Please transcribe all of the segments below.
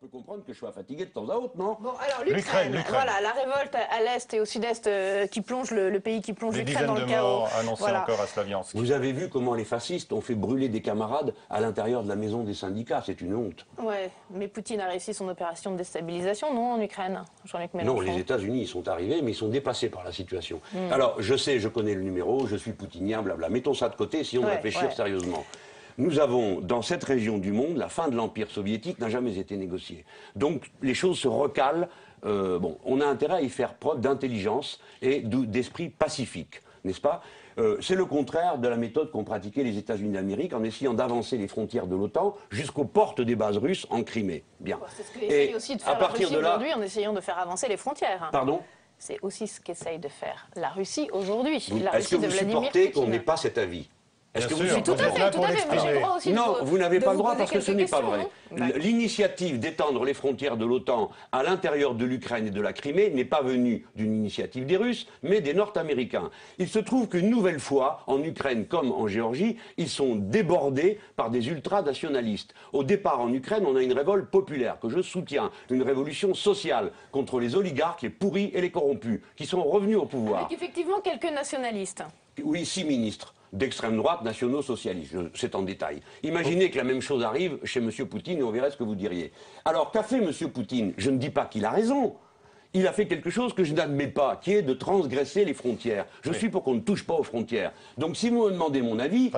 peut comprendre que je sois fatigué de temps à autre, non? Bon, alors l'Ukraine, voilà, la révolte à l'est et au sud-est qui plonge le pays, qui plonge l'Ukraine dans le chaos. Des dizaines de morts annoncées encore à Slaviansk. Vous avez vu comment les fascistes ont fait brûler des camarades à l'intérieur de la maison des syndicats, c'est une honte. Ouais, mais Poutine a réussi son opération de déstabilisation, non, en Ukraine, Jean-Luc Mélenchon? Non, les États-Unis, ils sont arrivés, mais ils sont dépassés par la situation. Alors, je sais, je connais le numéro, je suis poutinien, blabla. Mettons ça de côté, si on réfléchit sérieusement. Nous avons, dans cette région du monde, la fin de l'Empire soviétique n'a jamais été négociée. Donc, les choses se recalent. Bon, on a intérêt à y faire preuve d'intelligence et d'esprit pacifique, n'est-ce pas? C'est le contraire de la méthode qu'ont pratiquée les États-Unis d'Amérique en essayant d'avancer les frontières de l'OTAN jusqu'aux portes des bases russes en Crimée. Bien. C'est ce qu'essaye aussi de faire la Russie aujourd'hui en essayant de faire avancer les frontières. Pardon? C'est aussi ce qu'essaye de faire la Russie aujourd'hui. Est-ce que vous supportez qu'on n'ait pas cet avis? Est-ce que vous tout à fait, mais j'ai le droit aussi non, vous n'avez pas le droit parce que ce n'est pas vrai. Hein. L'initiative d'étendre les frontières de l'OTAN à l'intérieur de l'Ukraine et de la Crimée n'est pas venue d'une initiative des Russes, mais des Nord-Américains. Il se trouve qu'une nouvelle fois, en Ukraine comme en Géorgie, ils sont débordés par des ultranationalistes. Au départ, en Ukraine, on a une révolte populaire que je soutiens, une révolution sociale contre les oligarques, les pourris et les corrompus, qui sont revenus au pouvoir. Avec effectivement quelques nationalistes. Oui, 6 ministres d'extrême droite, nationaux socialistes, c'est en détail. Imaginez que la même chose arrive chez M. Poutine et on verrait ce que vous diriez. Alors, qu'a fait M. Poutine? Je ne dis pas qu'il a raison. Il a fait quelque chose que je n'admets pas, qui est de transgresser les frontières. Je suis pour qu'on ne touche pas aux frontières. Donc si vous me demandez mon avis,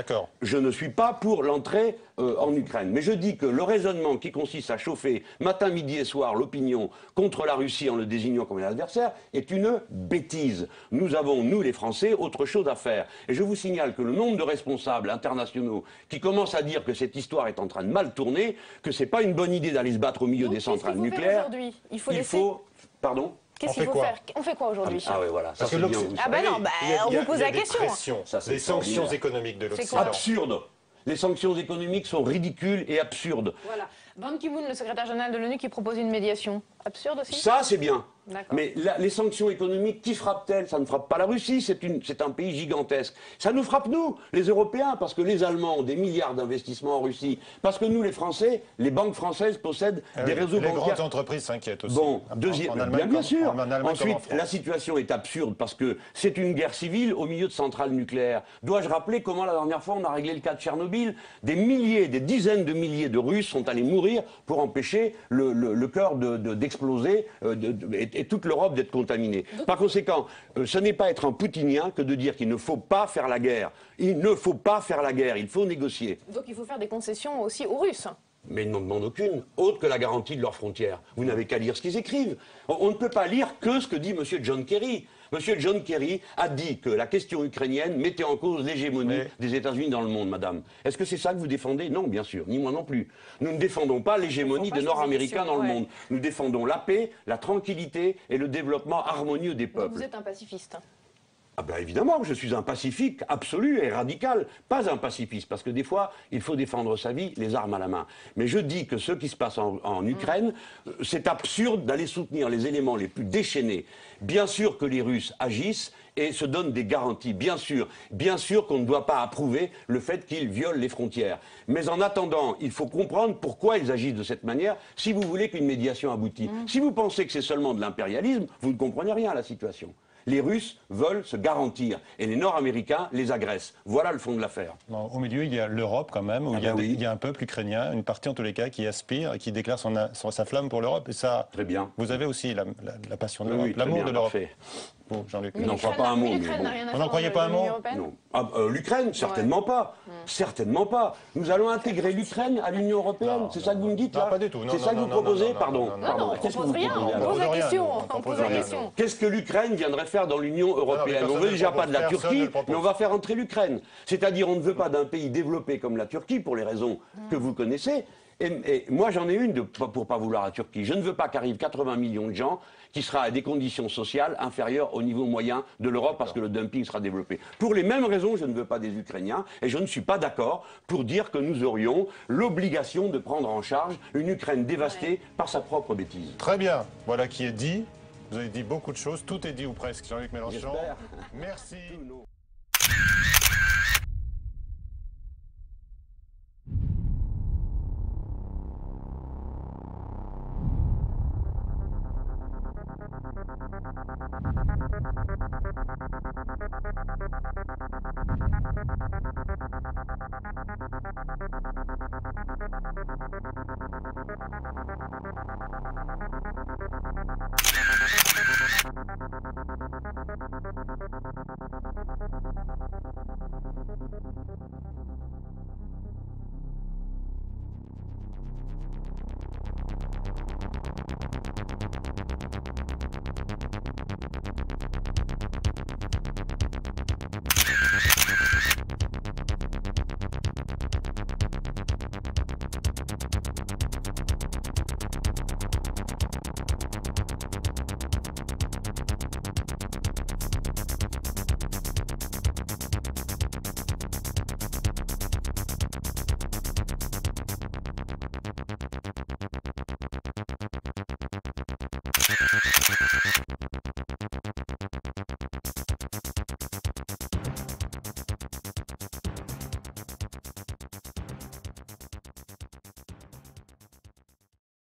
je ne suis pas pour l'entrée en Ukraine. Mais je dis que le raisonnement qui consiste à chauffer matin, midi et soir l'opinion contre la Russie en le désignant comme un adversaire est une bêtise. Nous avons, nous les Français, autre chose à faire. Et je vous signale que le nombre de responsables internationaux qui commencent à dire que cette histoire est en train de mal tourner, que c'est pas une bonne idée d'aller se battre au milieu des centrales nucléaires. Il faut Pardon? Qu'est-ce qu'il faut faire? On fait quoi aujourd'hui? Ah oui, voilà. Parce que on vous pose la question. Les sanctions économiques de l'Occident. Absurde. Les sanctions économiques sont ridicules et absurdes. Voilà. Ban Ki-moon, le secrétaire général de l'ONU, qui propose une médiation. Absurde aussi? Ça, c'est bien. Mais les sanctions économiques, qui frappent-elles? Ça ne frappe pas la Russie, c'est un pays gigantesque. Ça nous frappe, nous, les Européens, parce que les Allemands ont des milliards d'investissements en Russie. Parce que nous, les Français, les banques françaises possèdent des réseaux bancaires. Les grandes entreprises s'inquiètent aussi. Bon, bien sûr. Ensuite, la situation est absurde parce que c'est une guerre civile au milieu de centrales nucléaires. Dois-je rappeler comment la dernière fois on a réglé le cas de Tchernobyl? Des milliers, des dizaines de milliers de Russes sont allés mourir pour empêcher le cœur d'exploser et toute l'Europe d'être contaminée. Par conséquent, ce n'est pas être un poutinien que de dire qu'il ne faut pas faire la guerre. Il ne faut pas faire la guerre, il faut négocier. Donc il faut faire des concessions aussi aux Russes. Mais ils n'en demandent aucune, autre que la garantie de leurs frontières. Vous n'avez qu'à lire ce qu'ils écrivent. On ne peut pas lire que ce que dit M. John Kerry. M. John Kerry a dit que la question ukrainienne mettait en cause l'hégémonie des États-Unis dans le monde, madame. Est-ce que c'est ça que vous défendez? Non, bien sûr, ni moi non plus. Nous ne défendons pas l'hégémonie des Nord-Américains dans le monde. Nous défendons la paix, la tranquillité et le développement harmonieux des peuples. Donc vous êtes un pacifiste? Ah ben évidemment, je suis un pacifique absolu et radical, pas un pacifiste, parce que des fois, il faut défendre sa vie, les armes à la main. Mais je dis que ce qui se passe en Ukraine, c'est absurde d'aller soutenir les éléments les plus déchaînés. Bien sûr que les Russes agissent et se donnent des garanties, bien sûr qu'on ne doit pas approuver le fait qu'ils violent les frontières. Mais en attendant, il faut comprendre pourquoi ils agissent de cette manière si vous voulez qu'une médiation aboutisse. Si vous pensez que c'est seulement de l'impérialisme, vous ne comprenez rien à la situation. Les Russes veulent se garantir et les Nord-Américains les agressent. Voilà le fond de l'affaire. Au milieu, il y a l'Europe quand même, où il y a un peuple ukrainien, une partie en tous les cas, qui aspire et qui déclare sa flamme pour l'Europe. Et ça, très bien. Vous avez aussi la passion de l'Europe, l'amour de l'Europe. Bon, Jean-Luc. Je n'en crois pas un mot. Vous n'en croyez pas un mot? Non. L'Ukraine, certainement pas. Certainement pas. Nous allons intégrer l'Ukraine à l'Union européenne. C'est ça que vous me dites là? Pas du tout. C'est ça que vous proposez? Pardon. Qu'est-ce que vous proposez? On pose la question. Qu'est-ce que l'Ukraine viendrait faire dans l'Union européenne? On ne veut déjà pas de la Turquie, mais on va faire entrer l'Ukraine. C'est-à-dire, on ne veut pas d'un pays développé comme la Turquie, pour les raisons que vous connaissez. Et moi, j'en ai une pour pas vouloir la Turquie. Je ne veux pas qu'arrivent 80 millions de gens qui sera à des conditions sociales inférieures au niveau moyen de l'Europe parce que le dumping sera développé. Pour les mêmes raisons, je ne veux pas des Ukrainiens et je ne suis pas d'accord pour dire que nous aurions l'obligation de prendre en charge une Ukraine dévastée par sa propre bêtise. Très bien. Voilà qui est dit. Vous avez dit beaucoup de choses. Tout est dit ou presque, Jean-Luc Mélenchon. J'espère. Merci.